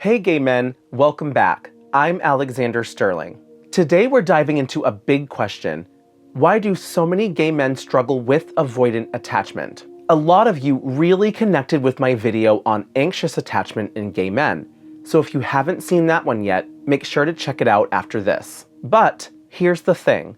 Hey gay men, welcome back. I'm Alexander Sterling. Today we're diving into a big question. Why do so many gay men struggle with avoidant attachment? A lot of you really connected with my video on anxious attachment in gay men. So if you haven't seen that one yet, make sure to check it out after this. But here's the thing.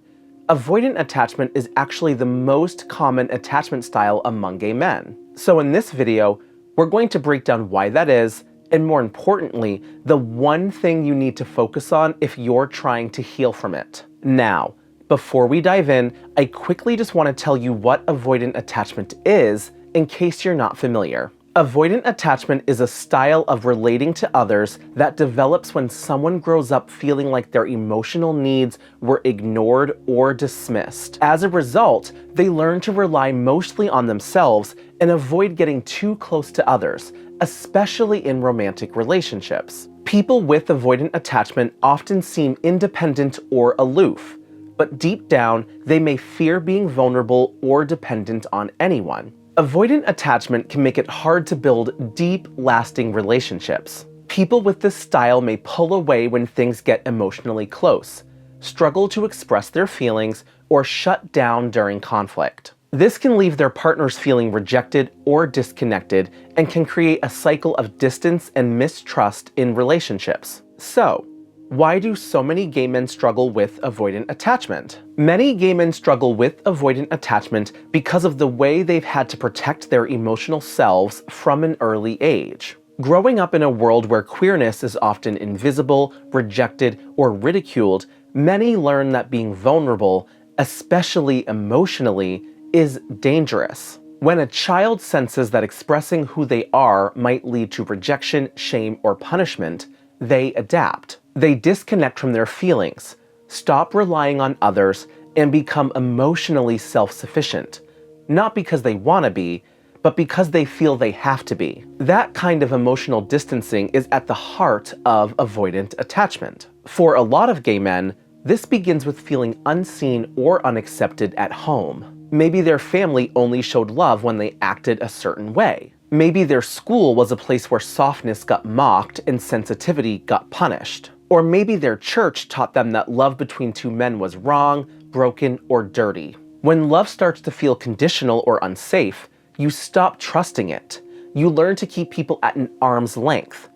Avoidant attachment is actually the most common attachment style among gay men. So in this video, we're going to break down why that is, and more importantly, the one thing you need to focus on if you're trying to heal from it. Now, before we dive in, I quickly just want to tell you what avoidant attachment is, in case you're not familiar. Avoidant attachment is a style of relating to others that develops when someone grows up feeling like their emotional needs were ignored or dismissed. As a result, they learn to rely mostly on themselves and avoid getting too close to others, especially in romantic relationships. People with avoidant attachment often seem independent or aloof, but deep down, they may fear being vulnerable or dependent on anyone. Avoidant attachment can make it hard to build deep, lasting relationships. People with this style may pull away when things get emotionally close, struggle to express their feelings, or shut down during conflict. This can leave their partners feeling rejected or disconnected and can create a cycle of distance and mistrust in relationships. So, why do so many gay men struggle with avoidant attachment? Many gay men struggle with avoidant attachment because of the way they've had to protect their emotional selves from an early age. Growing up in a world where queerness is often invisible, rejected, or ridiculed, many learn that being vulnerable, especially emotionally, is dangerous. When a child senses that expressing who they are might lead to rejection, shame, or punishment, they adapt. They disconnect from their feelings, stop relying on others, and become emotionally self-sufficient. Not because they want to be, but because they feel they have to be. That kind of emotional distancing is at the heart of avoidant attachment. For a lot of gay men, this begins with feeling unseen or unaccepted at home. Maybe their family only showed love when they acted a certain way. Maybe their school was a place where softness got mocked and sensitivity got punished. Or maybe their church taught them that love between two men was wrong, broken, or dirty. When love starts to feel conditional or unsafe, you stop trusting it. You learn to keep people at an arm's length.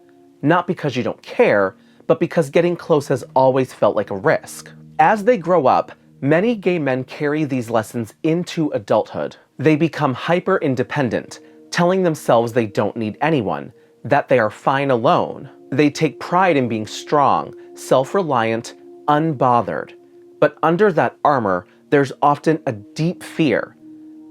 Not because you don't care, but because getting close has always felt like a risk. As they grow up, many gay men carry these lessons into adulthood. They become hyper-independent, telling themselves they don't need anyone, that they are fine alone. They take pride in being strong, self-reliant, unbothered. But under that armor, there's often a deep fear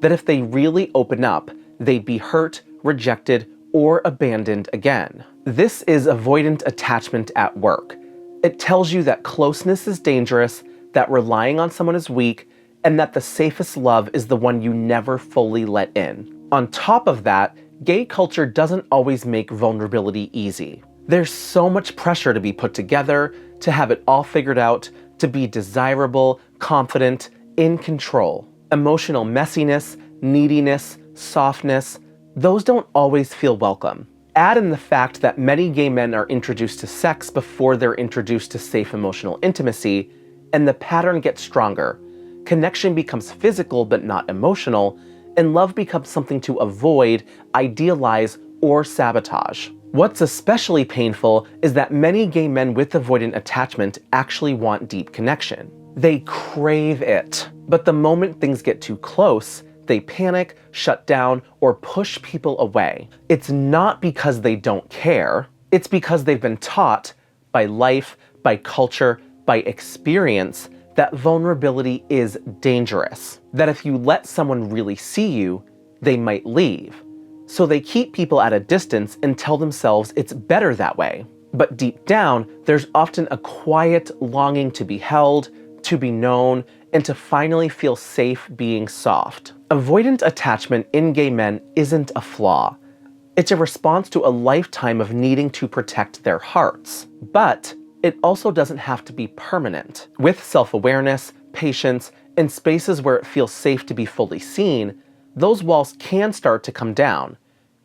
that if they really open up, they'd be hurt, rejected, or abandoned again. This is avoidant attachment at work. It tells you that closeness is dangerous, that relying on someone is weak, and that the safest love is the one you never fully let in. On top of that, gay culture doesn't always make vulnerability easy. There's so much pressure to be put together, to have it all figured out, to be desirable, confident, in control. Emotional messiness, neediness, softness, those don't always feel welcome. Add in the fact that many gay men are introduced to sex before they're introduced to safe emotional intimacy, and the pattern gets stronger. Connection becomes physical but not emotional, and love becomes something to avoid, idealize, or sabotage. What's especially painful is that many gay men with avoidant attachment actually want deep connection. They crave it. But the moment things get too close, they panic, shut down, or push people away. It's not because they don't care. It's because they've been taught by life, by culture, by experience, that vulnerability is dangerous. That if you let someone really see you, they might leave. So they keep people at a distance and tell themselves it's better that way. But deep down, there's often a quiet longing to be held, to be known, and to finally feel safe being soft. Avoidant attachment in gay men isn't a flaw. It's a response to a lifetime of needing to protect their hearts. But it also doesn't have to be permanent. With self-awareness, patience, and spaces where it feels safe to be fully seen, those walls can start to come down.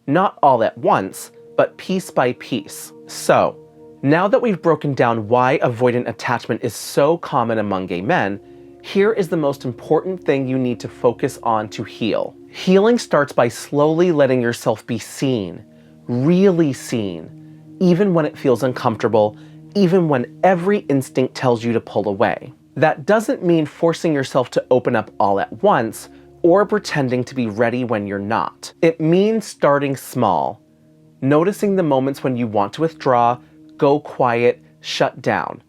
Not all at once, but piece by piece. So, now that we've broken down why avoidant attachment is so common among gay men, here is the most important thing you need to focus on to heal. Healing starts by slowly letting yourself be seen, really seen, even when it feels uncomfortable, even when every instinct tells you to pull away. That doesn't mean forcing yourself to open up all at once or pretending to be ready when you're not. It means starting small, noticing the moments when you want to withdraw, go quiet, shut down,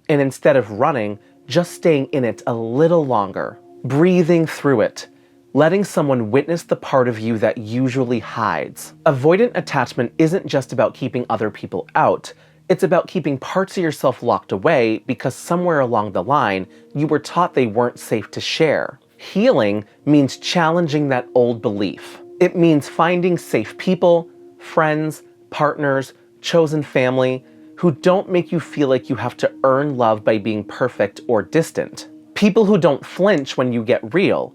and instead of running, just staying in it a little longer, breathing through it, letting someone witness the part of you that usually hides. Avoidant attachment isn't just about keeping other people out, it's about keeping parts of yourself locked away because somewhere along the line, you were taught they weren't safe to share. Healing means challenging that old belief. It means finding safe people, friends, partners, chosen family, who don't make you feel like you have to earn love by being perfect or distant. People who don't flinch when you get real,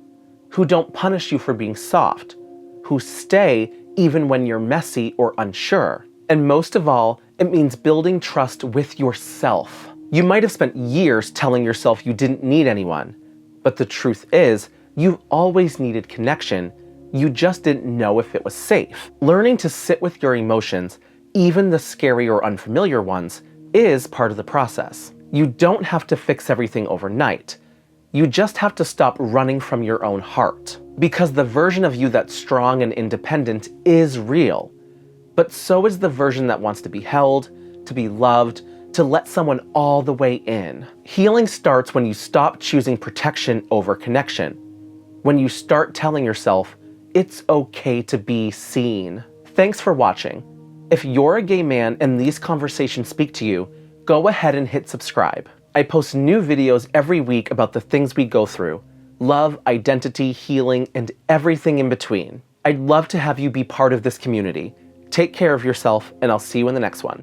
who don't punish you for being soft, who stay even when you're messy or unsure. And most of all, it means building trust with yourself. You might have spent years telling yourself you didn't need anyone, but the truth is, you've always needed connection. You just didn't know if it was safe. Learning to sit with your emotions, even the scary or unfamiliar ones, is part of the process. You don't have to fix everything overnight. You just have to stop running from your own heart. Because the version of you that's strong and independent is real. But so is the version that wants to be held, to be loved, to let someone all the way in. Healing starts when you stop choosing protection over connection. When you start telling yourself, it's okay to be seen. Thanks for watching. If you're a gay man and these conversations speak to you, go ahead and hit subscribe. I post new videos every week about the things we go through: love, identity, healing, and everything in between. I'd love to have you be part of this community. Take care of yourself, and I'll see you in the next one.